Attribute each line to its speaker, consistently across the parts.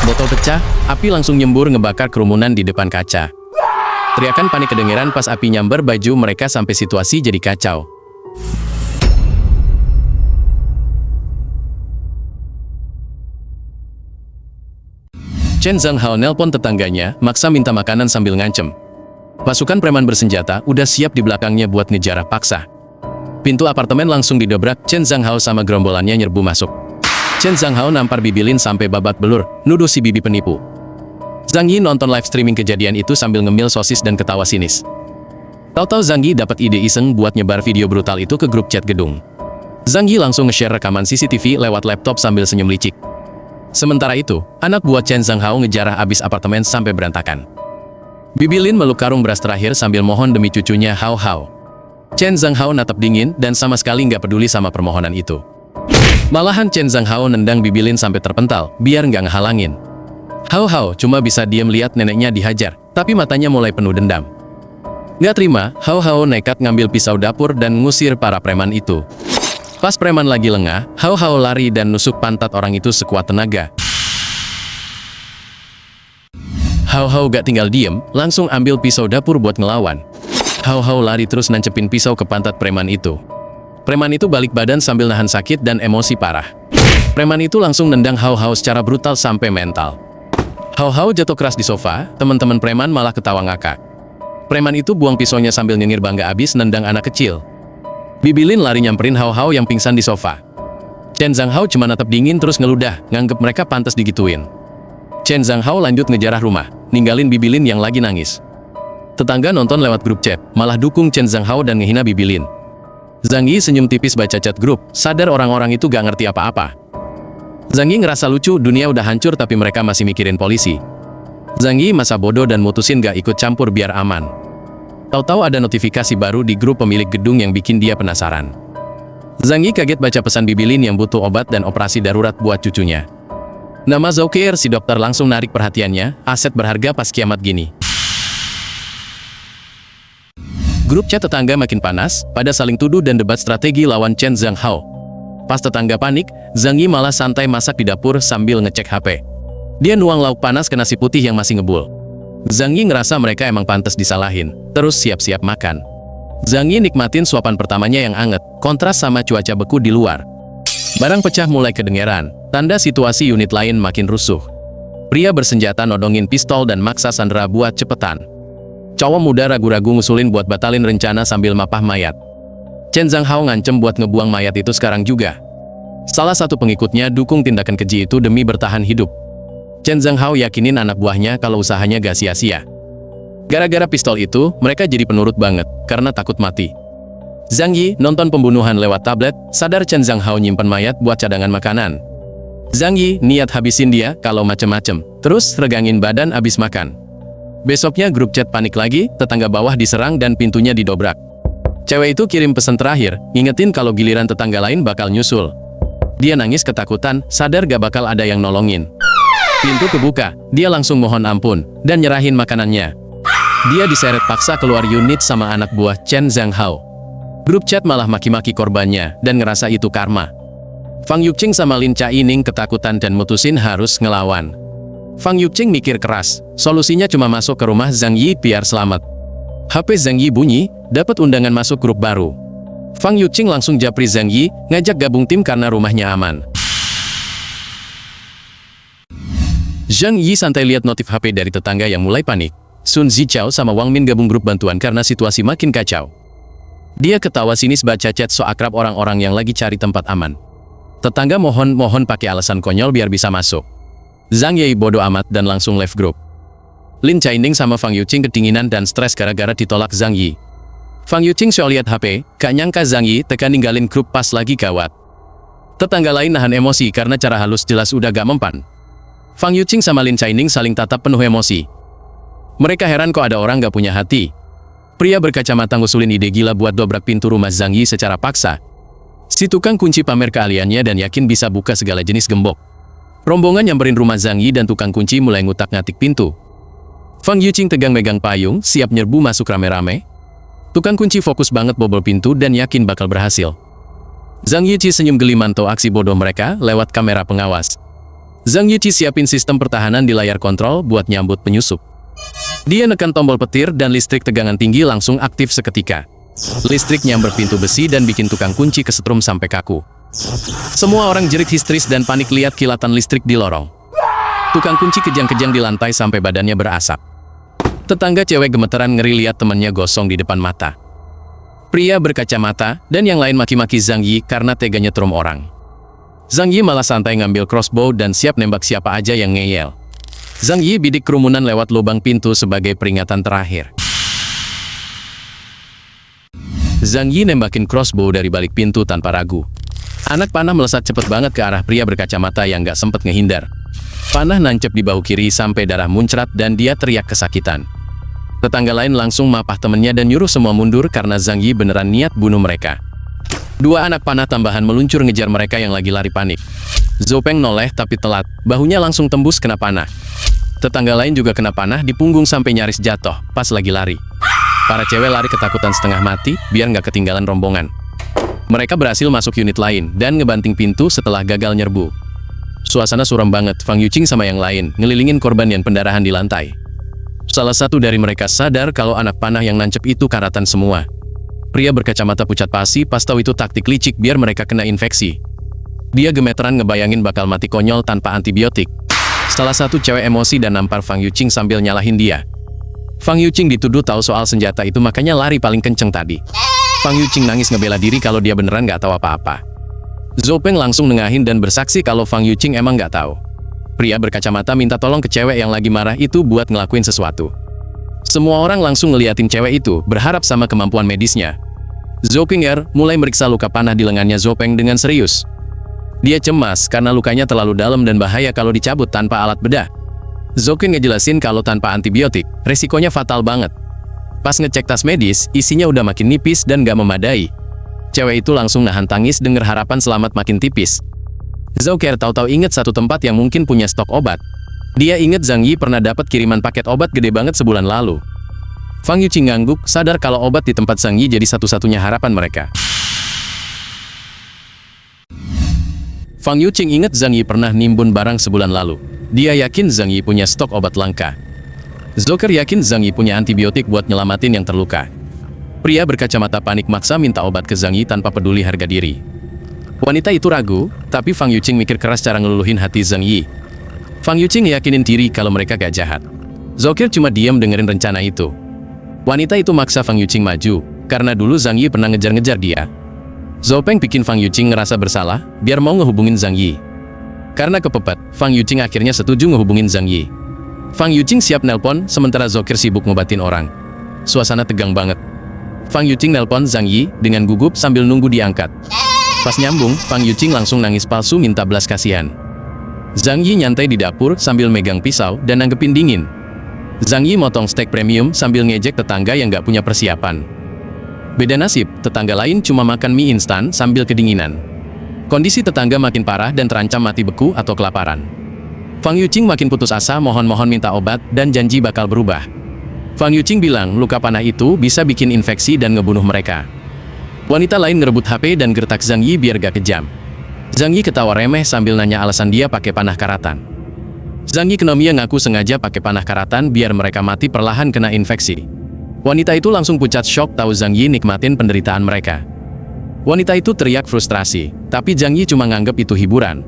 Speaker 1: Botol pecah, api langsung nyembur ngebakar kerumunan di depan kaca. Teriakan panik kedengeran pas api nyamber baju mereka sampai situasi jadi kacau. Chen Zhanghao nelpon tetangganya, maksa minta makanan sambil ngancem. Pasukan preman bersenjata udah siap di belakangnya buat ngejarah paksa. Pintu apartemen langsung didobrak, Chen Zhanghao sama gerombolannya nyerbu masuk. Chen Zhanghao nampar Bibilin sampai babak belur, nuduh si bibi penipu. Zhang Yi nonton live streaming kejadian itu sambil ngemil sosis dan ketawa sinis. Tahu-tahu Zhang Yi dapat ide iseng buat nyebar video brutal itu ke grup chat gedung. Zhang Yi langsung nge-share rekaman CCTV lewat laptop sambil senyum licik. Sementara itu, anak buah Chen Zhanghao ngejarah abis apartemen sampai berantakan. Bibilin meluk karung beras terakhir sambil mohon demi cucunya Hao Hao. Chen Zhanghao natap dingin dan sama sekali nggak peduli sama permohonan itu. Malahan Chen Zhanghao nendang Bibilin sampai terpental, biar nggak ngehalangin. Hao Hao cuma bisa diam lihat neneknya dihajar, tapi matanya mulai penuh dendam. Nggak terima, Hao Hao nekat ngambil pisau dapur dan ngusir para preman itu. Pas preman lagi lengah, Hao Hao lari dan nusuk pantat orang itu sekuat tenaga. Hao Hao gak tinggal diem, langsung ambil pisau dapur buat ngelawan. Hao Hao lari terus nancepin pisau ke pantat preman itu. Preman itu balik badan sambil nahan sakit dan emosi parah. Preman itu langsung nendang Hao Hao secara brutal sampai mental. Hao Hao jatuh keras di sofa, teman-teman preman malah ketawa ngakak. Preman itu buang pisaunya sambil nyengir bangga abis nendang anak kecil. Bibilin lari nyamperin Hao Hao yang pingsan di sofa. Chen Zhanghao cuma natap dingin terus ngeludah, nganggep mereka pantas digituin. Chen Zhanghao lanjut ngejarah rumah, ninggalin Bibilin yang lagi nangis. Tetangga nonton lewat grup chat, malah dukung Chen Zhanghao dan ngehina Bibilin. Zhang Yi senyum tipis baca chat grup, sadar orang-orang itu gak ngerti apa-apa. Zhang Yi ngerasa lucu, dunia udah hancur tapi mereka masih mikirin polisi. Zhang Yi masa bodoh dan mutusin gak ikut campur biar aman. Tahu-tahu ada notifikasi baru di grup pemilik gedung yang bikin dia penasaran. Zhang Yi kaget baca pesan Bibilin yang butuh obat dan operasi darurat buat cucunya. Nama Zoukeir, si dokter langsung narik perhatiannya, aset berharga pas kiamat gini. Grup chat tetangga makin panas, pada saling tuduh dan debat strategi lawan Chen Zhanghao. Pas tetangga panik, Zhang Yi malah santai masak di dapur sambil ngecek HP. Dia nuang lauk panas ke nasi putih yang masih ngebul. Zhang Yi ngerasa mereka emang pantas disalahin, terus siap-siap makan. Zhang Yi nikmatin suapan pertamanya yang anget, kontras sama cuaca beku di luar. Barang pecah mulai kedengeran, tanda situasi unit lain makin rusuh. Pria bersenjata nodongin pistol dan maksa Sandra buat cepetan. Cowok muda ragu-ragu ngusulin buat batalin rencana sambil mapah mayat. Chen Zhanghao ngancem buat ngebuang mayat itu sekarang juga. Salah satu pengikutnya dukung tindakan keji itu demi bertahan hidup. Chen Zhanghao yakinin anak buahnya kalau usahanya gak sia-sia. Gara-gara pistol itu, mereka jadi penurut banget, karena takut mati. Zhang Yi nonton pembunuhan lewat tablet, sadar Chen Zhanghao nyimpen mayat buat cadangan makanan. Zhang Yi niat habisin dia kalau macem-macem, terus regangin badan abis makan. Besoknya grup chat panik lagi, tetangga bawah diserang dan pintunya didobrak. Cewek itu kirim pesan terakhir, ngingetin kalau giliran tetangga lain bakal nyusul. Dia nangis ketakutan, sadar gak bakal ada yang nolongin. Pintu kebuka, dia langsung mohon ampun, dan nyerahin makanannya. Dia diseret paksa keluar unit sama anak buah Chen Zhanghao. Grup chat malah maki-maki korbannya, dan ngerasa itu karma. Fang Yuqing sama Lin Chaining ketakutan dan mutusin harus ngelawan. Fang Yuqing mikir keras, solusinya cuma masuk ke rumah Zhang Yi biar selamat. HP Zhang Yi bunyi, dapat undangan masuk grup baru. Fang Yuqing langsung japri Zhang Yi, ngajak gabung tim karena rumahnya aman. Zhang Yi santai lihat notif HP dari tetangga yang mulai panik. Sun Zichao sama Wang Min gabung grup bantuan karena situasi makin kacau. Dia ketawa sinis baca chat so akrab orang-orang yang lagi cari tempat aman. Tetangga mohon pakai alasan konyol biar bisa masuk. Zhang Yi bodoh amat dan langsung left grup. Lin Chaining sama Fang Yuqing kedinginan dan stres gara-gara ditolak Zhang Yi. Fang Yuqing so lihat HP, gak nyangka Zhang Yi tekan ninggalin grup pas lagi gawat. Tetangga lain nahan emosi karena cara halus jelas udah gak mempan. Fang Yuqing sama Lin Chaining saling tatap penuh emosi. Mereka heran kok ada orang gak punya hati. Pria berkacamata ngusulin ide gila buat dobrak pintu rumah Zhang Yi secara paksa. Si tukang kunci pamer keahliannya dan yakin bisa buka segala jenis gembok. Rombongan nyamperin rumah Zhang Yi dan tukang kunci mulai ngutak-ngatik pintu. Fang Yuqing tegang megang payung, siap nyerbu masuk rame-rame. Tukang kunci fokus banget bobol pintu dan yakin bakal berhasil. Zhang Yi senyum geli mantau aksi bodoh mereka lewat kamera pengawas. Zhang Yiqi siapin sistem pertahanan di layar kontrol buat nyambut penyusup. Dia nekan tombol petir dan listrik tegangan tinggi langsung aktif seketika. Listrik nyamber pintu besi dan bikin tukang kunci kesetrum sampai kaku. Semua orang jerit histeris dan panik lihat kilatan listrik di lorong. Tukang kunci kejang-kejang di lantai sampai badannya berasap. Tetangga cewek gemeteran ngeri lihat temannya gosong di depan mata. Pria berkacamata dan yang lain maki-maki Zhang Yi karena tega nyetrum orang. Zhang Yi malah santai ngambil crossbow dan siap nembak siapa aja yang ngeyel. Zhang Yi bidik kerumunan lewat lubang pintu sebagai peringatan terakhir. Zhang Yi nembakin crossbow dari balik pintu tanpa ragu. Anak panah melesat cepet banget ke arah pria berkacamata yang gak sempet ngehindar. Panah nancep di bahu kiri sampai darah muncrat dan dia teriak kesakitan. Tetangga lain langsung mapah temennya dan nyuruh semua mundur karena Zhang Yi beneran niat bunuh mereka. Dua anak panah tambahan meluncur ngejar mereka yang lagi lari panik. Zhou Peng noleh tapi telat, bahunya langsung tembus kena panah. Tetangga lain juga kena panah di punggung sampai nyaris jatuh pas lagi lari. Para cewek lari ketakutan setengah mati biar nggak ketinggalan rombongan. Mereka berhasil masuk unit lain dan ngebanting pintu setelah gagal nyerbu. Suasana suram banget, Fang Yuqing sama yang lain ngelilingin korban yang pendarahan di lantai. Salah satu dari mereka sadar kalau anak panah yang nancep itu karatan semua. Pria berkacamata pucat pasi pas tahu itu taktik licik biar mereka kena infeksi. Dia gemeteran ngebayangin bakal mati konyol tanpa antibiotik. Salah satu cewek emosi dan nampar Fang Yuqing sambil nyalahin dia. Fang Yuqing dituduh tahu soal senjata itu makanya lari paling kenceng tadi. Fang Yuqing nangis ngebela diri kalau dia beneran nggak tahu apa-apa. Zhou Peng langsung nengahin dan bersaksi kalau Fang Yuqing emang nggak tahu. Pria berkacamata minta tolong ke cewek yang lagi marah itu buat ngelakuin sesuatu. Semua orang langsung ngeliatin cewek itu, berharap sama kemampuan medisnya. Zhou Peng'er mulai meriksa luka panah di lengannya Zhou Peng dengan serius. Dia cemas karena lukanya terlalu dalam dan bahaya kalau dicabut tanpa alat bedah. Zhou Peng ngejelasin kalau tanpa antibiotik, resikonya fatal banget. Pas ngecek tas medis, isinya udah makin nipis dan gak memadai. Cewek itu langsung nahan tangis denger harapan selamat makin tipis. Zhou Peng tahu-tahu inget satu tempat yang mungkin punya stok obat. Dia inget Zhang Yi pernah dapat kiriman paket obat gede banget sebulan lalu. Fang Yuqing ngangguk, sadar kalau obat di tempat Zhang Yi jadi satu-satunya harapan mereka. Fang Yuqing inget Zhang Yi pernah nimbun barang sebulan lalu. Dia yakin Zhang Yi punya stok obat langka. Zhou Peng yakin Zhang Yi punya antibiotik buat nyelamatin yang terluka. Pria berkacamata panik maksa minta obat ke Zhang Yi tanpa peduli harga diri. Wanita itu ragu, tapi Fang Yuqing mikir keras cara ngeluluhin hati Zhang Yi. Fang Yuqing yakinin diri kalau mereka gak jahat. Zhou Peng cuma diam dengerin rencana itu. Wanita itu maksa Fang Yuqing maju, karena dulu Zhang Yi pernah ngejar-ngejar dia. Zhou Peng bikin Fang Yuqing ngerasa bersalah, biar mau ngehubungin Zhang Yi. Karena kepepet, Fang Yuqing akhirnya setuju ngehubungin Zhang Yi. Fang Yuqing siap nelpon, sementara Zhou Peng sibuk ngobatin orang. Suasana tegang banget. Fang Yuqing nelpon Zhang Yi dengan gugup sambil nunggu diangkat. Pas nyambung, Fang Yuqing langsung nangis palsu minta belas kasihan. Zhang Yi nyantai di dapur sambil megang pisau dan nanggepin dingin. Zhang Yi motong steak premium sambil ngejek tetangga yang gak punya persiapan. Beda nasib, tetangga lain cuma makan mie instan sambil kedinginan. Kondisi tetangga makin parah dan terancam mati beku atau kelaparan. Fang Yuqing makin putus asa mohon-mohon minta obat dan janji bakal berubah. Fang Yuqing bilang luka panah itu bisa bikin infeksi dan ngebunuh mereka. Wanita lain ngerebut HP dan gertak Zhang Yi biar gak kejam. Zhang Yi ketawa remeh sambil nanya alasan dia pakai panah karatan. Zhang Yi Kenomia ngaku sengaja pakai panah karatan biar mereka mati perlahan kena infeksi. Wanita itu langsung pucat shock tahu Zhang Yi nikmatin penderitaan mereka. Wanita itu teriak frustrasi, tapi Zhang Yi cuma nganggep itu hiburan.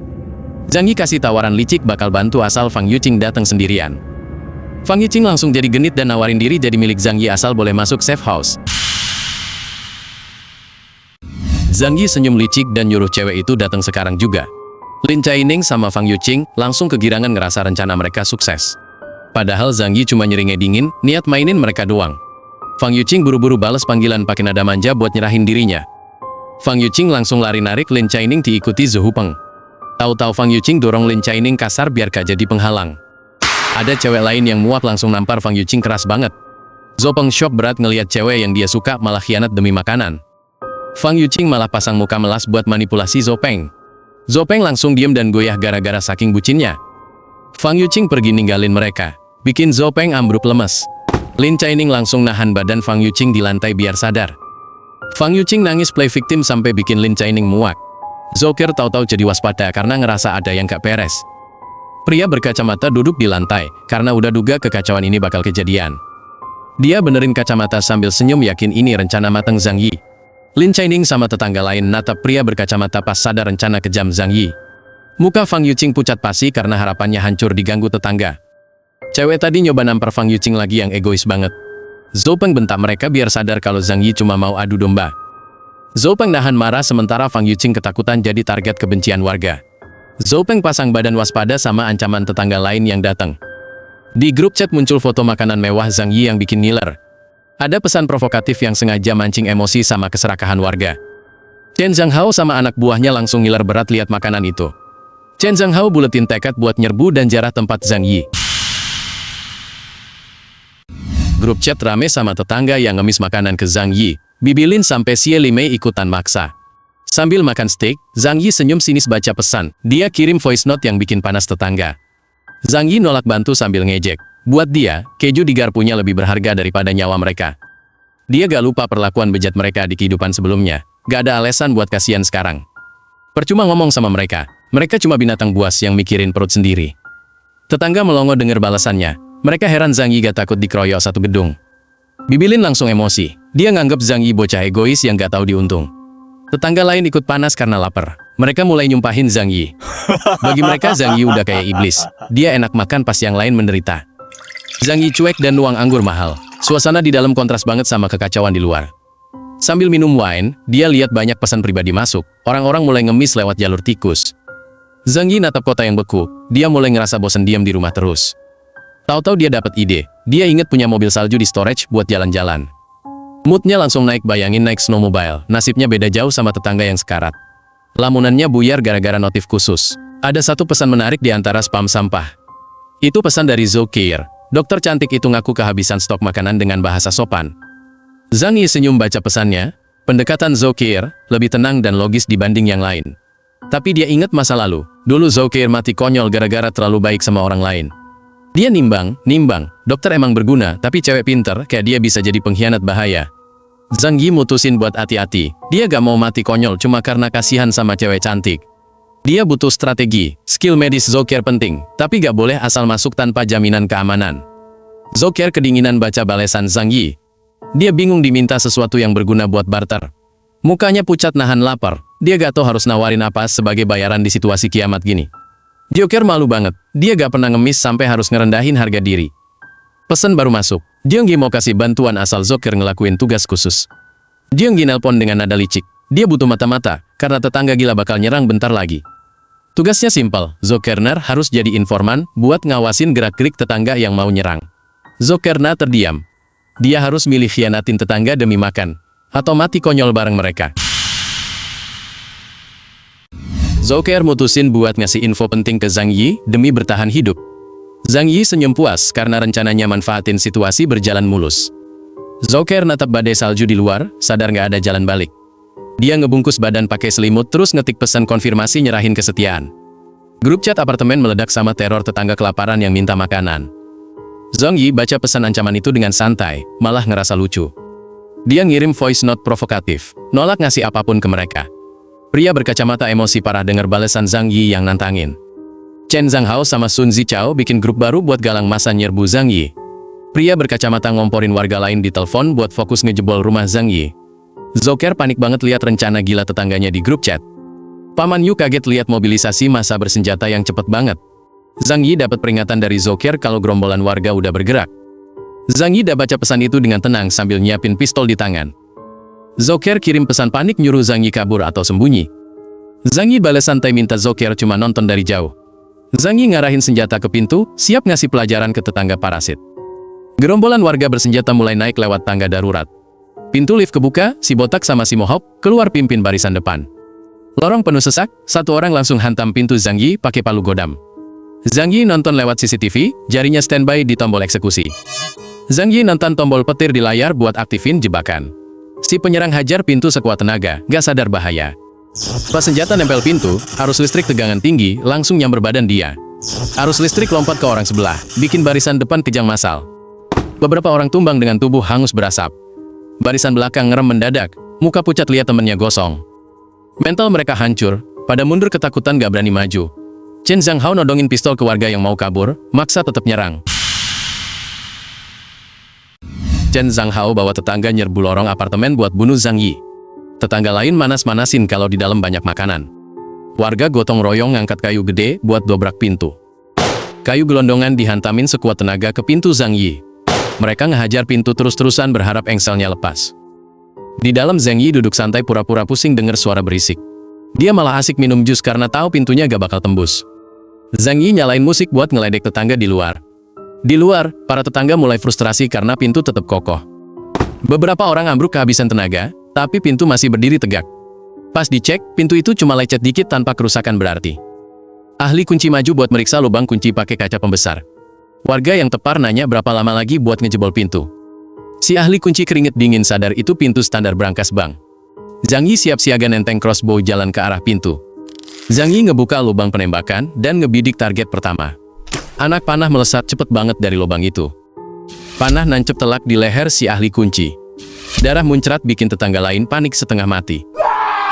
Speaker 1: Zhang Yi kasih tawaran licik bakal bantu asal Fang Yuqing datang sendirian. Fang Yuqing langsung jadi genit dan nawarin diri jadi milik Zhang Yi asal boleh masuk safe house. Zhang Yi senyum licik dan nyuruh cewek itu datang sekarang juga. Lin Chaining sama Fang Yuqing langsung kegirangan ngerasa rencana mereka sukses. Padahal Zhang Yi cuma nyeri ngedingin, niat mainin mereka doang. Fang Yuqing buru-buru balas panggilan pakai nada manja buat nyerahin dirinya. Fang Yuqing langsung lari narik Lin Chaining diikuti Zhou Peng. Tahu-tahu Fang Yuqing dorong Lin Chaining kasar biar gak jadi penghalang. Ada cewek lain yang muak langsung nampar Fang Yuqing keras banget. Zhou Peng shock berat ngelihat cewek yang dia suka malah khianat demi makanan. Fang Yuqing malah pasang muka melas buat manipulasi Zhou Peng. Zhou Peng langsung diem dan goyah gara-gara saking bucinnya. Fang Yuqing pergi ninggalin mereka, bikin Zhou Peng ambruk lemes. Lin Chaining langsung nahan badan Fang Yuqing di lantai biar sadar. Fang Yuqing nangis play victim sampai bikin Lin Chaining muak. Zhou Peng tahu-tahu jadi waspada karena ngerasa ada yang gak beres. Pria berkacamata duduk di lantai, karena udah duga kekacauan ini bakal kejadian. Dia benerin kacamata sambil senyum yakin ini rencana matang Zhang Yi. Lin Chaining sama tetangga lain natap pria berkacamata pas sadar rencana kejam Zhang Yi. Muka Fang Yuqing pucat pasi karena harapannya hancur diganggu tetangga. Cewek tadi nyoba nampar Fang Yuqing lagi yang egois banget. Zhou Peng bentak mereka biar sadar kalau Zhang Yi cuma mau adu domba. Zhou Peng nahan marah sementara Fang Yuqing ketakutan jadi target kebencian warga. Zhou Peng pasang badan waspada sama ancaman tetangga lain yang datang. Di grup chat muncul foto makanan mewah Zhang Yi yang bikin ngiler. Ada pesan provokatif yang sengaja mancing emosi sama keserakahan warga. Chen Zhanghao sama anak buahnya langsung ngiler berat lihat makanan itu. Chen Zhanghao buletin tekad buat nyerbu dan jarah tempat Zhang Yi. Grup chat rame sama tetangga yang ngemis makanan ke Zhang Yi. Bibi Lin sampai Xie Limei ikutan maksa. Sambil makan steak, Zhang Yi senyum sinis baca pesan. Dia kirim voice note yang bikin panas tetangga. Zhang Yi nolak bantu sambil ngejek. Buat dia, keju di garpunya lebih berharga daripada nyawa mereka. Dia gak lupa perlakuan bejat mereka di kehidupan sebelumnya. Gak ada alasan buat kasihan sekarang. Percuma ngomong sama mereka. Mereka cuma binatang buas yang mikirin perut sendiri. Tetangga melongo dengar balasannya. Mereka heran Zhang Yi gak takut dikeroyok satu gedung. Bibi Lin langsung emosi. Dia nganggep Zhang Yi bocah egois yang gak tahu diuntung. Tetangga lain ikut panas karena lapar. Mereka mulai nyumpahin Zhang Yi. Bagi mereka Zhang Yi udah kayak iblis. Dia enak makan pas yang lain menderita. Zhang Yi cuek dan nuang anggur mahal. Suasana di dalam kontras banget sama kekacauan di luar. Sambil minum wine, dia lihat banyak pesan pribadi masuk. Orang-orang mulai ngemis lewat jalur tikus. Zhang Yi natap kota yang beku. Dia mulai ngerasa bosan diam di rumah terus. Tahu-tahu dia dapat ide. Dia inget punya mobil salju di storage buat jalan-jalan. Moodnya langsung naik, bayangin naik snowmobile. Nasibnya beda jauh sama tetangga yang sekarat. Lamunannya buyar gara-gara notif khusus. Ada satu pesan menarik di antara spam sampah. Itu pesan dari Zhou Keir. Dokter cantik itu ngaku kehabisan stok makanan dengan bahasa sopan. Zhang Yi senyum baca pesannya. Pendekatan Zhou Keir lebih tenang dan logis dibanding yang lain. Tapi dia ingat masa lalu. Dulu Zhou Keir mati konyol gara-gara terlalu baik sama orang lain. Dia nimbang, dokter emang berguna, tapi cewek pinter kayak dia bisa jadi pengkhianat bahaya. Zhang Yi mutusin buat hati-hati. Dia gak mau mati konyol cuma karena kasihan sama cewek cantik. Dia butuh strategi. Skill medis Zhou Keir penting, tapi gak boleh asal masuk tanpa jaminan keamanan. Zhou Keir kedinginan baca balesan Zhang Yi. Dia bingung diminta sesuatu yang berguna buat barter. Mukanya pucat nahan lapar. Dia gak tahu harus nawarin apa sebagai bayaran di situasi kiamat gini. Zhou Keir malu banget. Dia gak pernah ngemis sampai harus ngerendahin harga diri. Pesan baru masuk. Zhang Yi mau kasih bantuan asal Zhou Keir ngelakuin tugas khusus. Zhang Yi nelpon dengan nada licik. Dia butuh mata-mata, karena tetangga gila bakal nyerang bentar lagi. Tugasnya simpel. Zhou Keir harus jadi informan buat ngawasin gerak-gerik tetangga yang mau nyerang. Zhou Keir terdiam. Dia harus milih khianatin tetangga demi makan, atau mati konyol bareng mereka. Zhou Keir mutusin buat ngasih info penting ke Zhang Yi demi bertahan hidup. Zhang Yi senyum puas karena rencananya manfaatin situasi berjalan mulus. Zhou Keir natap badai salju di luar, sadar nggak ada jalan balik. Dia ngebungkus badan pakai selimut terus ngetik pesan konfirmasi nyerahin kesetiaan. Grup chat apartemen meledak sama teror tetangga kelaparan yang minta makanan. Zhang Yi baca pesan ancaman itu dengan santai, malah ngerasa lucu. Dia ngirim voice note provokatif, nolak ngasih apapun ke mereka. Pria berkacamata emosi parah dengar balasan Zhang Yi yang nantangin. Chen Zhanghao sama Sun Zichao bikin grup baru buat galang massa nyerbu Zhang Yi. Pria berkacamata ngomporin warga lain di telepon buat fokus ngejebol rumah Zhang Yi. Zhou Keir panik banget lihat rencana gila tetangganya di grup chat. Paman Yu kaget lihat mobilisasi massa bersenjata yang cepet banget. Zhang Yi dapat peringatan dari Zhou Keir kalau gerombolan warga udah bergerak. Zhang Yi baca pesan itu dengan tenang sambil nyiapin pistol di tangan. Zhou Keir kirim pesan panik nyuruh Zhang Yi kabur atau sembunyi. Zhang Yi balas santai minta Zhou Keir cuma nonton dari jauh. Zhang Yi ngarahin senjata ke pintu, siap ngasih pelajaran ke tetangga parasit. Gerombolan warga bersenjata mulai naik lewat tangga darurat. Pintu lift kebuka, si botak sama si mohawk keluar pimpin barisan depan. Lorong penuh sesak, satu orang langsung hantam pintu Zhang Yi pakai palu godam. Zhang Yi nonton lewat CCTV, jarinya standby di tombol eksekusi. Zhang Yi nonton tombol petir di layar buat aktifin jebakan. Si penyerang hajar pintu sekuat tenaga, gak sadar bahaya. Pas senjata nempel pintu, arus listrik tegangan tinggi langsung nyamber badan dia. Arus listrik lompat ke orang sebelah, bikin barisan depan kejang massal. Beberapa orang tumbang dengan tubuh hangus berasap. Barisan belakang ngerem mendadak, muka pucat lihat temennya gosong. Mental mereka hancur, pada mundur ketakutan gak berani maju. Chen Zhanghao nodongin pistol ke warga yang mau kabur, maksa tetap nyerang. Chen Zhanghao bawa tetangga nyerbu lorong apartemen buat bunuh Zhang Yi. Tetangga lain manas-manasin kalau di dalam banyak makanan. Warga gotong royong ngangkat kayu gede buat dobrak pintu. Kayu gelondongan dihantamin sekuat tenaga ke pintu Zhang Yi. Mereka ngehajar pintu terus-terusan berharap engselnya lepas. Di dalam Zhang Yi duduk santai pura-pura pusing dengar suara berisik. Dia malah asik minum jus karena tahu pintunya gak bakal tembus. Zhang Yi nyalain musik buat ngeledek tetangga di luar. Di luar, para tetangga mulai frustrasi karena pintu tetap kokoh. Beberapa orang ambruk kehabisan tenaga, tapi pintu masih berdiri tegak. Pas dicek, pintu itu cuma lecet dikit tanpa kerusakan berarti. Ahli kunci maju buat meriksa lubang kunci pakai kaca pembesar. Warga yang tepar nanya berapa lama lagi buat ngejebol pintu. Si ahli kunci keringet dingin sadar itu pintu standar brankas bank. Zhang Yi siap siaga nenteng crossbow jalan ke arah pintu. Zhang Yi ngebuka lubang penembakan dan ngebidik target pertama. Anak panah melesat cepet banget dari lubang itu. Panah nancep telak di leher si ahli kunci. Darah muncrat bikin tetangga lain panik setengah mati.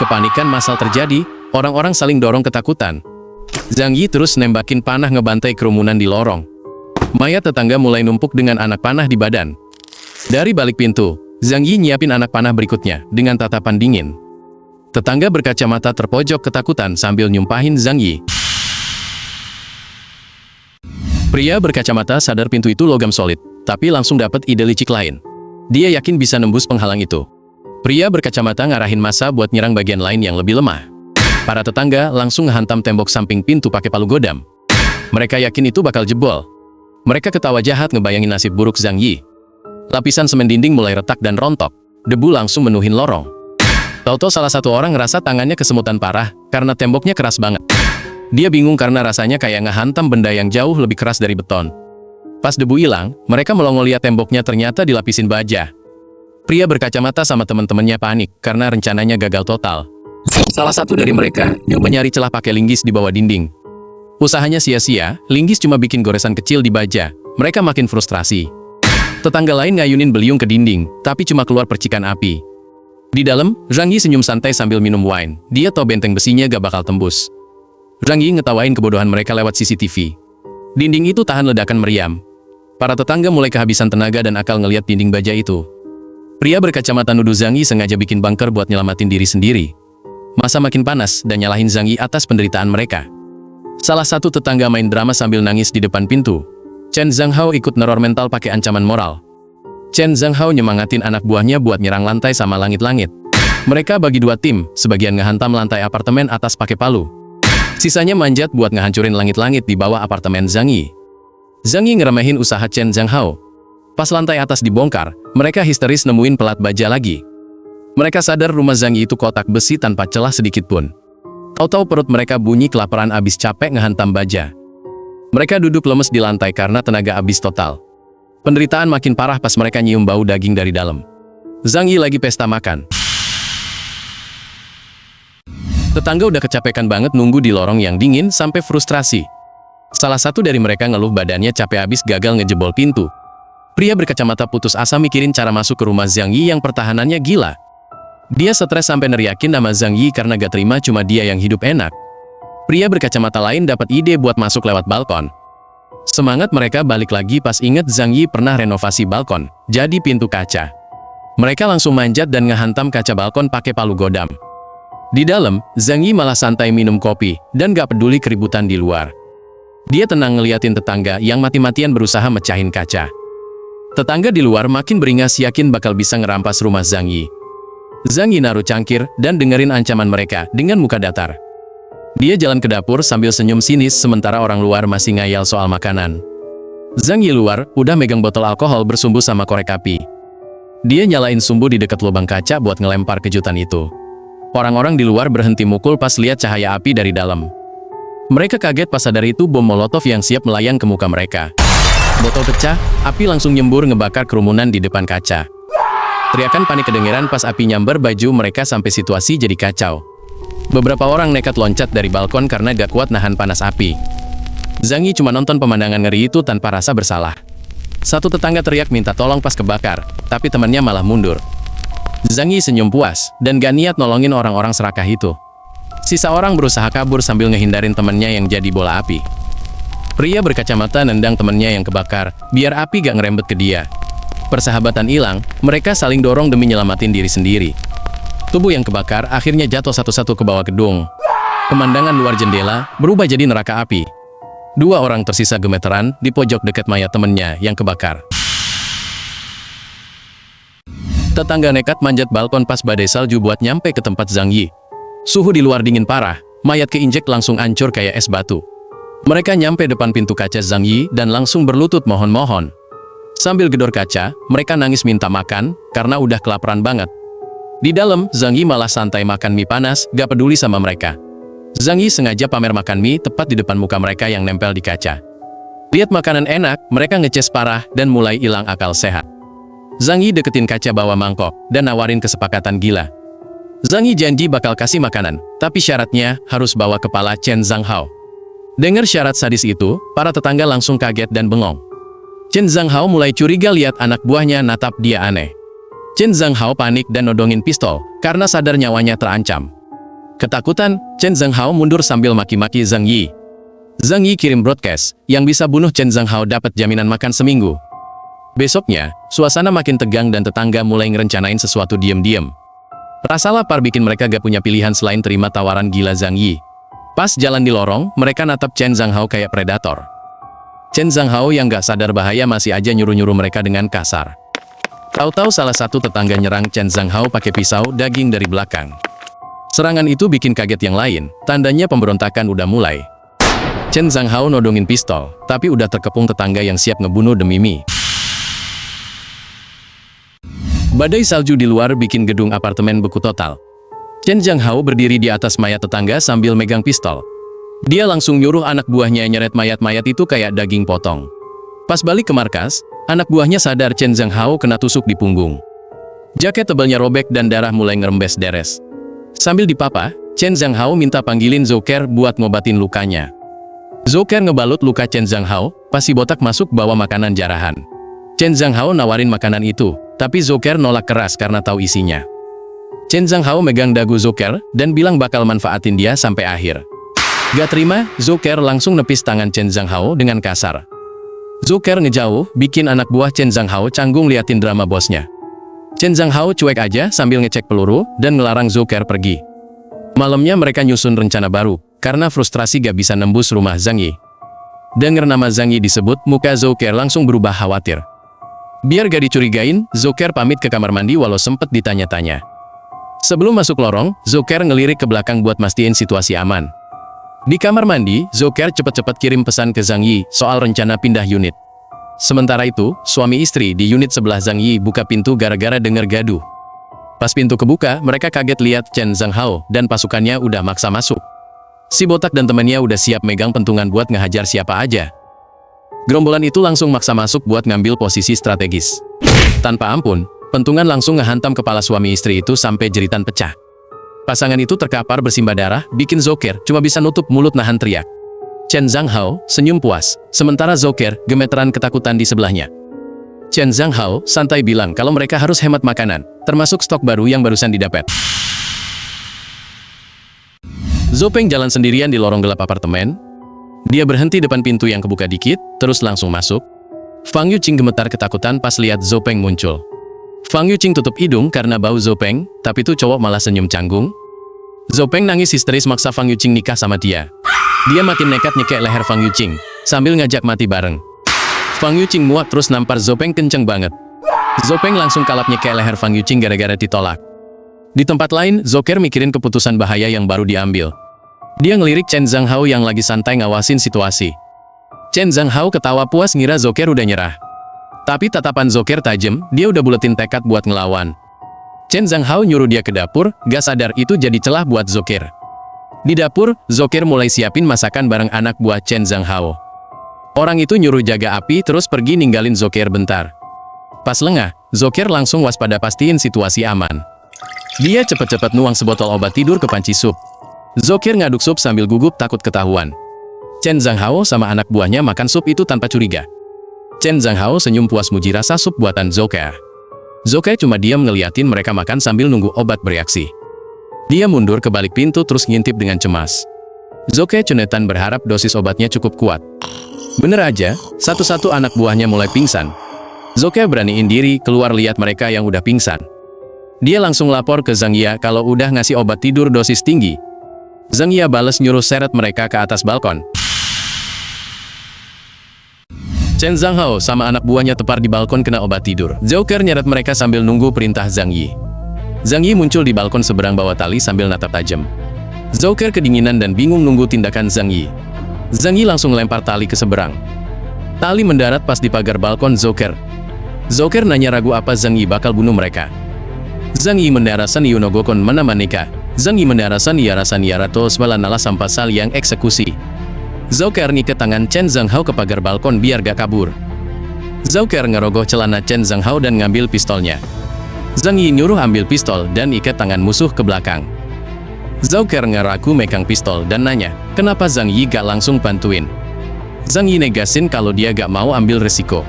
Speaker 1: Kepanikan massal terjadi, orang-orang saling dorong ketakutan. Zhang Yi terus nembakin panah ngebantai kerumunan di lorong. Mayat tetangga mulai numpuk dengan anak panah di badan. Dari balik pintu, Zhang Yi nyiapin anak panah berikutnya dengan tatapan dingin. Tetangga berkacamata terpojok ketakutan sambil nyumpahin Zhang Yi. Pria berkacamata sadar pintu itu logam solid, tapi langsung dapat ide licik lain. Dia yakin bisa nembus penghalang itu. Pria berkacamata ngarahin massa buat nyerang bagian lain yang lebih lemah. Para tetangga langsung ngehantam tembok samping pintu pakai palu godam. Mereka yakin itu bakal jebol. Mereka ketawa jahat ngebayangin nasib buruk Zhang Yi. Lapisan semen dinding mulai retak dan rontok. Debu langsung menuhin lorong. Tau-tau salah satu orang ngerasa tangannya kesemutan parah karena temboknya keras banget. Dia bingung karena rasanya kayak ngehantam benda yang jauh lebih keras dari beton. Pas debu hilang, mereka melongo lihat temboknya ternyata dilapisin baja. Pria berkacamata sama teman-temannya panik karena rencananya gagal total. Salah satu dari mereka nyoba nyari celah pakai linggis di bawah dinding. Usahanya sia-sia, linggis cuma bikin goresan kecil di baja. Mereka makin frustrasi. Tetangga lain ngayunin beliung ke dinding, tapi cuma keluar percikan api. Di dalam, Zhang Yi senyum santai sambil minum wine. Dia tahu benteng besinya gak bakal tembus. Zhang Yi ngetawain kebodohan mereka lewat CCTV. Dinding itu tahan ledakan meriam. Para tetangga mulai kehabisan tenaga dan akal ngeliat dinding baja itu. Pria berkacamata nuduh Zhang Yi sengaja bikin bunker buat nyelamatin diri sendiri. Masa makin panas dan nyalahin Zhang Yi atas penderitaan mereka. Salah satu tetangga main drama sambil nangis di depan pintu. Chen Zhanghao ikut neror mental pakai ancaman moral. Chen Zhanghao nyemangatin anak buahnya buat nyerang lantai sama langit-langit. Mereka bagi dua tim, sebagian ngehantam lantai apartemen atas pakai palu. Sisanya manjat buat ngehancurin langit-langit di bawah apartemen Zhang Yi. Zhang Yi ngeremehin usaha Chen Zhanghao. Pas lantai atas dibongkar, mereka histeris nemuin pelat baja lagi. Mereka sadar rumah Zhang Yi itu kotak besi tanpa celah sedikit pun. Tahu-tahu perut mereka bunyi kelaparan abis capek ngehantam baja. Mereka duduk lemes di lantai karena tenaga abis total. Penderitaan makin parah pas mereka nyium bau daging dari dalam. Zhang Yi lagi pesta makan. Tetangga udah kecapekan banget nunggu di lorong yang dingin sampai frustrasi. Salah satu dari mereka ngeluh badannya capek habis gagal ngejebol pintu. Pria berkacamata putus asa mikirin cara masuk ke rumah Zhang Yi yang pertahanannya gila. Dia stres sampai neriakin nama Zhang Yi karena gak terima cuma dia yang hidup enak. Pria berkacamata lain dapat ide buat masuk lewat balkon. Semangat mereka balik lagi pas inget Zhang Yi pernah renovasi balkon, jadi pintu kaca. Mereka langsung manjat dan ngehantam kaca balkon pakai palu godam. Di dalam, Zhang Yi malah santai minum kopi, dan gak peduli keributan di luar. Dia tenang ngeliatin tetangga yang mati-matian berusaha mecahin kaca. Tetangga di luar makin beringas yakin bakal bisa ngerampas rumah Zhang Yi. Zhang Yi naruh cangkir dan dengerin ancaman mereka dengan muka datar. Dia jalan ke dapur sambil senyum sinis sementara orang luar masih ngayal soal makanan. Zhang Yi luar udah megang botol alkohol bersumbu sama korek api. Dia nyalain sumbu di dekat lubang kaca buat ngelempar kejutan itu. Orang-orang di luar berhenti mukul pas lihat cahaya api dari dalam. Mereka kaget pas sadar itu bom molotov yang siap melayang ke muka mereka. Botol pecah, api langsung nyembur ngebakar kerumunan di depan kaca. Teriakan panik kedengeran pas api nyambar baju mereka sampai situasi jadi kacau. Beberapa orang nekat loncat dari balkon karena gak kuat nahan panas api. Zhang Yi cuma nonton pemandangan ngeri itu tanpa rasa bersalah. Satu tetangga teriak minta tolong pas kebakar, tapi temannya malah mundur. Zhang Yi senyum puas, dan gak niat nolongin orang-orang serakah itu. Sisa orang berusaha kabur sambil ngehindarin temannya yang jadi bola api. Pria berkacamata nendang temannya yang kebakar, biar api gak ngerembet ke dia. Persahabatan hilang, mereka saling dorong demi nyelamatin diri sendiri. Tubuh yang kebakar akhirnya jatuh satu-satu ke bawah gedung. Pemandangan luar jendela berubah jadi neraka api. Dua orang tersisa gemeteran di pojok dekat mayat temannya yang kebakar. Tetangga nekat manjat balkon pas badai salju buat nyampe ke tempat Zhang Yi. Suhu di luar dingin parah, mayat keinjek langsung hancur kayak es batu. Mereka nyampe depan pintu kaca Zhang Yi dan langsung berlutut mohon-mohon. Sambil gedor kaca, mereka nangis minta makan karena udah kelaparan banget. Di dalam, Zhang Yi malah santai makan mie panas, gak peduli sama mereka. Zhang Yi sengaja pamer makan mie tepat di depan muka mereka yang nempel di kaca. Lihat makanan enak, mereka ngeces parah dan mulai hilang akal sehat. Zhang Yi deketin kaca bawa mangkok dan nawarin kesepakatan gila. Zhang Yi janji bakal kasih makanan, tapi syaratnya harus bawa kepala Chen Zhanghao. Dengar syarat sadis itu, para tetangga langsung kaget dan bengong. Chen Zhanghao mulai curiga lihat anak buahnya natap dia aneh. Chen Zhanghao panik dan nodongin pistol karena sadar nyawanya terancam. Ketakutan, Chen Zhanghao mundur sambil maki-maki Zhang Yi. Zhang Yi kirim broadcast, yang bisa bunuh Chen Zhanghao dapat jaminan makan seminggu. Besoknya, suasana makin tegang dan tetangga mulai ngerencanain sesuatu diam-diam. Rasa lapar bikin mereka gak punya pilihan selain terima tawaran gila Zhang Yi. Pas jalan di lorong, mereka natap Chen Zhanghao kayak predator. Chen Zhanghao yang gak sadar bahaya masih aja nyuruh-nyuruh mereka dengan kasar. Tahu-tahu salah satu tetangga nyerang Chen Zhanghao pakai pisau daging dari belakang. Serangan itu bikin kaget yang lain, tandanya pemberontakan udah mulai. Chen Zhanghao nodongin pistol, tapi udah terkepung tetangga yang siap ngebunuh demi mie. Badai salju di luar bikin gedung apartemen beku total. Chen Zhanghao berdiri di atas mayat tetangga sambil megang pistol. Dia langsung nyuruh anak buahnya nyeret mayat-mayat itu kayak daging potong. Pas balik ke markas, anak buahnya sadar Chen Zhanghao kena tusuk di punggung. Jaket tebalnya robek dan darah mulai ngerembes deres. Sambil dipapa, Chen Zhanghao minta panggilin Zoker buat ngobatin lukanya. Zoker ngebalut luka Chen Zhanghao, pas si botak masuk bawa makanan jarahan. Chen Zhanghao nawarin makanan itu, tapi Zoker nolak keras karena tahu isinya. Chen Zhanghao megang dagu Zoker dan bilang bakal manfaatin dia sampai akhir. Gak terima, Zoker langsung nepis tangan Chen Zhanghao dengan kasar. Zoker ngejauh, bikin anak buah Chen Zhanghao canggung liatin drama bosnya. Chen Zhanghao cuek aja sambil ngecek peluru dan ngelarang Zoker pergi. Malamnya mereka nyusun rencana baru, karena frustrasi gak bisa nembus rumah Zhang Yi. Dengar nama Zhang Yi disebut, muka Zoker langsung berubah khawatir. Biar gak dicurigain, Zoker pamit ke kamar mandi walau sempet ditanya-tanya. Sebelum masuk lorong, Zoker ngelirik ke belakang buat mastiin situasi aman. Di kamar mandi, Zoker cepet-cepet kirim pesan ke Zhang Yi soal rencana pindah unit. Sementara itu, suami istri di unit sebelah Zhang Yi buka pintu gara-gara dengar gaduh. Pas pintu kebuka, mereka kaget lihat Chen Zhanghao dan pasukannya udah maksa masuk. Si botak dan temannya udah siap megang pentungan buat ngehajar siapa aja. Gerombolan itu langsung maksa masuk buat ngambil posisi strategis. Tanpa ampun, pentungan langsung ngehantam kepala suami istri itu sampai jeritan pecah. Pasangan itu terkapar bersimbah darah, bikin Zoker cuma bisa nutup mulut nahan teriak. Chen Zhanghao senyum puas, sementara Zoker gemeteran ketakutan di sebelahnya. Chen Zhanghao santai bilang kalau mereka harus hemat makanan, termasuk stok baru yang barusan didapat. Zopeng jalan sendirian di lorong gelap apartemen. Dia berhenti depan pintu yang kebuka dikit, terus langsung masuk. Fang Yuqing gemetar ketakutan pas lihat Zopeng muncul. Fang Yuqing tutup hidung karena bau Zopeng, tapi tuh cowok malah senyum canggung. Zopeng nangis histeris maksa Fang Yuqing nikah sama dia. Dia makin nekat nyekek leher Fang Yuqing, sambil ngajak mati bareng. Fang Yuqing muak terus nampar Zopeng kenceng banget. Zopeng langsung kalap nyekek leher Fang Yuqing gara-gara ditolak. Di tempat lain, Zoker mikirin keputusan bahaya yang baru diambil. Dia ngelirik Chen Zhanghao yang lagi santai ngawasin situasi. Chen Zhanghao ketawa puas ngira Zoker udah nyerah. Tapi tatapan Zoker tajam, dia udah buletin tekad buat ngelawan. Chen Zhanghao nyuruh dia ke dapur, gak sadar itu jadi celah buat Zoker. Di dapur, Zoker mulai siapin masakan bareng anak buah Chen Zhanghao. Orang itu nyuruh jaga api terus pergi ninggalin Zoker bentar. Pas lengah, Zoker langsung waspada pastiin situasi aman. Dia cepet-cepet nuang sebotol obat tidur ke panci sup. Zoker ngaduk sup sambil gugup takut ketahuan. Chen Zhanghao sama anak buahnya makan sup itu tanpa curiga. Chen Zhanghao senyum puas muji rasa sup buatan Zoker. Zoker cuma diam ngeliatin mereka makan sambil nunggu obat bereaksi. Dia mundur ke balik pintu terus ngintip dengan cemas. Zoke Cunetan berharap dosis obatnya cukup kuat. Bener aja, satu-satu anak buahnya mulai pingsan. Zoke beraniin diri keluar lihat mereka yang udah pingsan. Dia langsung lapor ke Zhang Yi kalau udah ngasih obat tidur dosis tinggi. Zhang Yi bales nyuruh seret mereka ke atas balkon. Chen Zhanghao sama anak buahnya tepar di balkon kena obat tidur. Joker nyeret mereka sambil nunggu perintah Zhang Yi. Zhang Yi muncul di balkon seberang bawa tali sambil natap tajam. Joker kedinginan dan bingung nunggu tindakan Zhang Yi. Zhang Yi langsung lempar tali ke seberang. Tali mendarat pas di pagar balkon Joker. Joker nanya ragu apa Zhang Yi bakal bunuh mereka. Zhang Yi mendarasan Yunogokon mana maneka. Zhang Yi mendarasan Yarasan Yarato Smalanala Sampasal yang eksekusi. Joker ngikat tangan Chen Zhanghao ke pagar balkon biar gak kabur. Joker ngerogoh celana Chen Zhanghao dan ngambil pistolnya. Zhang Yi nyuruh ambil pistol dan ikat tangan musuh ke belakang. Joker ngeraku megang pistol dan nanya, kenapa Zhang Yi gak langsung bantuin? Zhang Yi negasin kalau dia gak mau ambil resiko.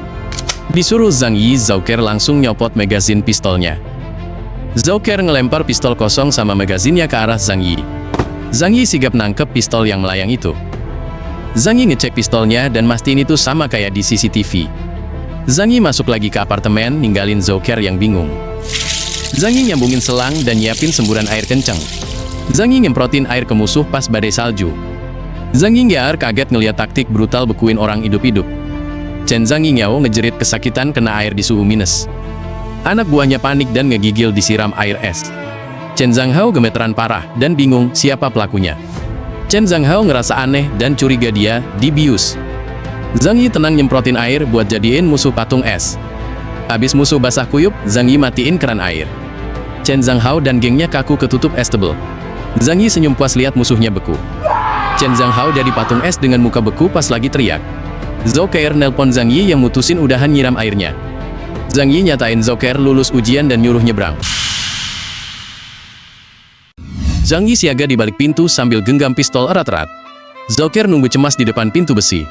Speaker 1: Disuruh Zhang Yi, Joker langsung nyopot magazin pistolnya. Joker ngelempar pistol kosong sama magazinnya ke arah Zhang Yi. Zhang Yi sigap nangkep pistol yang melayang itu. Zhang Yi ngecek pistolnya dan mastiin itu sama kayak di CCTV. Zhang Yi masuk lagi ke apartemen, ninggalin Joker yang bingung. Zhang Yi nyambungin selang dan nyiapin semburan air kencang. Zhang Yi nyemprotin air ke musuh pas badai salju. Zhang Yi kaget ngeliat taktik brutal bekuin orang hidup-hidup. Chen Zhang Yi ngejerit kesakitan kena air di suhu minus. Anak buahnya panik dan ngegigil disiram air es. Chen Zhanghao gemeteran parah dan bingung siapa pelakunya. Chen Zhanghao ngerasa aneh dan curiga dia dibius. Zhang Yi tenang nyemprotin air buat jadiin musuh patung es. Habis musuh basah kuyup, Zhang Yi matiin keran air. Chen Zhanghao dan gengnya kaku ketutup es tebel. Zhang Yi senyum puas lihat musuhnya beku. Chen Zhanghao jadi patung es dengan muka beku pas lagi teriak. Joker nelpon Zhang Yi yang mutusin udahan nyiram airnya. Zhang Yi nyatain Joker lulus ujian dan nyuruh nyebrang. Zhang Yi siaga di balik pintu sambil genggam pistol erat-erat. Joker nunggu cemas di depan pintu besi.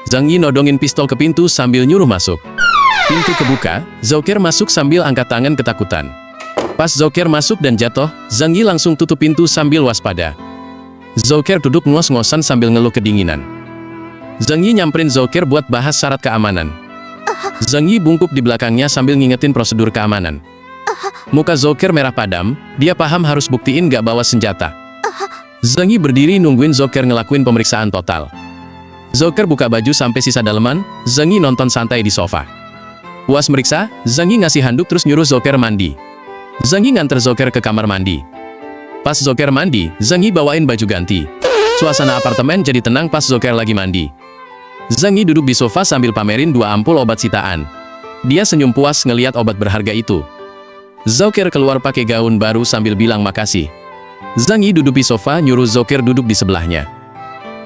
Speaker 1: Zhang Yi nodongin pistol ke pintu sambil nyuruh masuk. Pintu kebuka, Joker masuk sambil angkat tangan ketakutan. Pas Joker masuk dan jatuh, Zhang Yi langsung tutup pintu sambil waspada. Joker duduk ngos-ngosan sambil ngeluh kedinginan. Zhang Yi nyamperin Joker buat bahas syarat keamanan. Zhang Yi bungkuk di belakangnya sambil ngingetin prosedur keamanan. Muka Joker merah padam, dia paham harus buktiin gak bawa senjata. Zhang Yi berdiri nungguin Joker ngelakuin pemeriksaan total. Joker buka baju sampai sisa daleman, Zhang Yi nonton santai di sofa. Puas meriksa, Zhang Yi ngasih handuk terus nyuruh Joker mandi. Zhang Yi nganter Joker ke kamar mandi. Pas Joker mandi, Zhang Yi bawain baju ganti. Suasana apartemen jadi tenang pas Joker lagi mandi. Zhang Yi duduk di sofa sambil pamerin 2 ampul obat sitaan. Dia senyum puas ngeliat obat berharga itu. Joker keluar pakai gaun baru sambil bilang makasih. Zhang Yi duduk di sofa nyuruh Joker duduk di sebelahnya.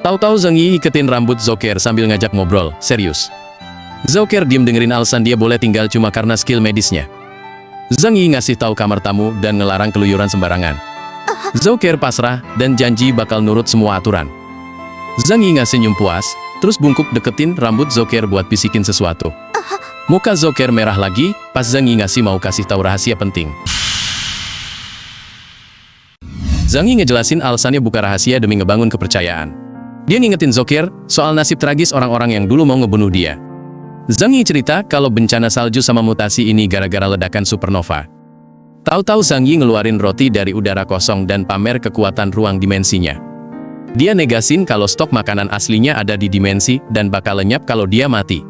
Speaker 1: Tahu-tahu Zhang Yi iketin rambut Joker sambil ngajak ngobrol, serius. Joker diem dengerin alasan dia boleh tinggal cuma karena skill medisnya. Zhang Yi ngasih tahu kamar tamu dan ngelarang keluyuran sembarangan. Joker pasrah dan janji bakal nurut semua aturan. Zhang Yi ngasih senyum puas, terus bungkuk deketin rambut Joker buat bisikin sesuatu. Muka Joker merah lagi, pas Zhang Yi mau kasih tahu rahasia penting. Zhang Yi ngejelasin alasannya buka rahasia demi ngebangun kepercayaan. Dia ngingetin Joker soal nasib tragis orang-orang yang dulu mau ngebunuh dia. Zhang Yi cerita kalau bencana salju sama mutasi ini gara-gara ledakan supernova. Tahu-tahu Zhang Yi ngeluarin roti dari udara kosong dan pamer kekuatan ruang dimensinya. Dia negasin kalau stok makanan aslinya ada di dimensi dan bakal lenyap kalau dia mati.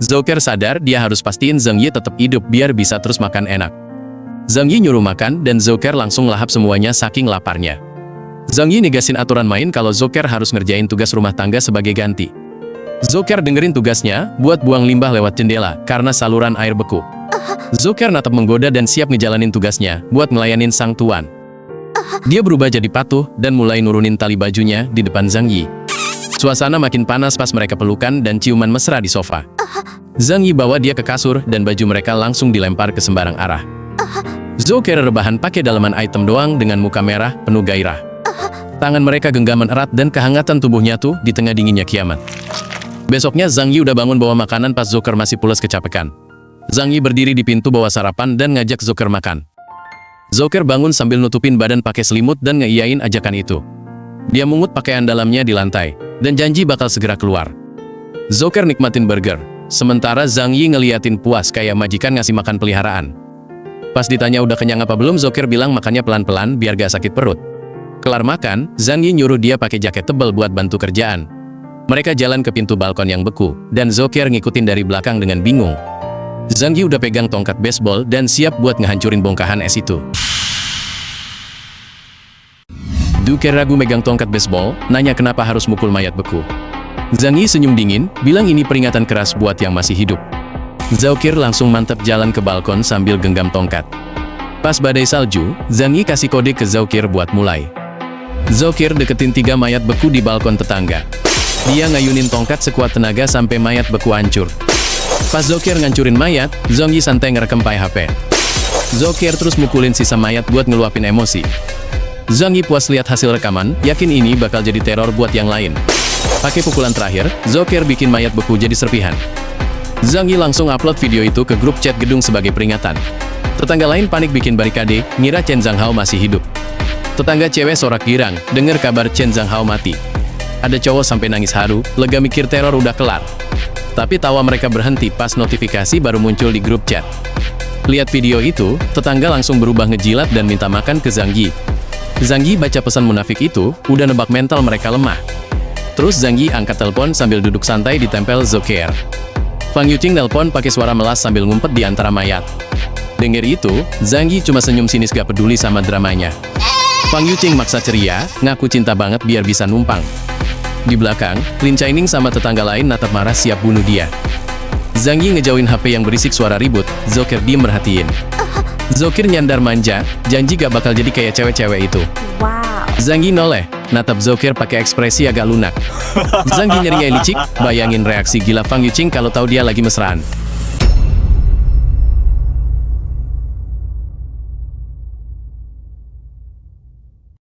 Speaker 1: Joker sadar dia harus pastiin Zhang Yi tetap hidup biar bisa terus makan enak. Zhang Yi nyuruh makan dan Joker langsung lahap semuanya saking laparnya. Zhang Yi negasin aturan main kalau Joker harus ngerjain tugas rumah tangga sebagai ganti. Joker dengerin tugasnya buat buang limbah lewat jendela karena saluran air beku. Joker natap menggoda dan siap ngejalanin tugasnya buat ngelayanin sang tuan. Dia berubah jadi patuh dan mulai nurunin tali bajunya di depan Zhang Yi. Suasana makin panas pas mereka pelukan dan ciuman mesra di sofa. Zhang Yi bawa dia ke kasur dan baju mereka langsung dilempar ke sembarang arah. Joker rebahan pakai dalaman item doang dengan muka merah penuh gairah. Tangan mereka genggaman erat dan kehangatan tubuhnya tuh di tengah dinginnya kiamat. Besoknya Zhang Yi udah bangun bawa makanan pas Joker masih pules kecapekan. Zhang Yi berdiri di pintu bawa sarapan dan ngajak Joker makan. Zouker bangun sambil nutupin badan pakai selimut dan ngeiyain ajakan itu. Dia mungut pakaian dalamnya di lantai, dan janji bakal segera keluar. Zouker nikmatin burger, sementara Zhang Yi ngeliatin puas kayak majikan ngasih makan peliharaan. Pas ditanya udah kenyang apa belum, Zouker bilang makannya pelan-pelan biar gak sakit perut. Kelar makan, Zhang Yi nyuruh dia pakai jaket tebal buat bantu kerjaan. Mereka jalan ke pintu balkon yang beku, dan Zouker ngikutin dari belakang dengan bingung. Zhang Yi udah pegang tongkat baseball dan siap buat ngehancurin bongkahan es itu. Zouker ragu megang tongkat baseball, nanya kenapa harus mukul mayat beku. Zhang Yi senyum dingin, bilang ini peringatan keras buat yang masih hidup. Zouker langsung mantap jalan ke balkon sambil genggam tongkat. Pas badai salju, Zhang Yi kasih kode ke Zouker buat mulai. Zouker deketin 3 mayat beku di balkon tetangga. Dia ngayunin tongkat sekuat tenaga sampai mayat beku hancur. Pas Zouker ngancurin mayat, Zhang Yi santai ngerekam pai HP. Zouker terus mukulin sisa mayat buat ngeluapin emosi. Zhang Yi puas lihat hasil rekaman, yakin ini bakal jadi teror buat yang lain. Pakai pukulan terakhir, Zouker bikin mayat beku jadi serpihan. Zhang Yi langsung upload video itu ke grup chat gedung sebagai peringatan. Tetangga lain panik bikin barikade, ngira Chen Zhanghao masih hidup. Tetangga cewek sorak girang, dengar kabar Chen Zhanghao mati. Ada cowok sampai nangis haru, lega mikir teror udah kelar. Tapi tawa mereka berhenti pas notifikasi baru muncul di grup chat. Lihat video itu, tetangga langsung berubah ngejilat dan minta makan ke Zhang Yi. Zhang Yi baca pesan munafik itu, udah nebak mental mereka lemah. Terus Zhang Yi angkat telepon sambil duduk santai ditempel Zouker. Fang Yuqing nelpon pakai suara melas sambil ngumpet di antara mayat. Dengar itu, Zhang Yi cuma senyum sinis gak peduli sama dramanya. Fang Yuqing maksa ceria, ngaku cinta banget biar bisa numpang. Di belakang, Lin Chaining sama tetangga lain natap marah siap bunuh dia. Zhang Yi ngejauhin HP yang berisik suara ribut, Zouker diem merhatiin. Zouker nyandar manja, janji gak bakal jadi kayak cewek-cewek itu.
Speaker 2: Wow.
Speaker 1: Zhang Yi noleh, natap Zouker pakai ekspresi agak lunak. Zhang Yi nyeri licik, bayangin reaksi gila Fang Yuqing kalau tahu dia lagi mesraan.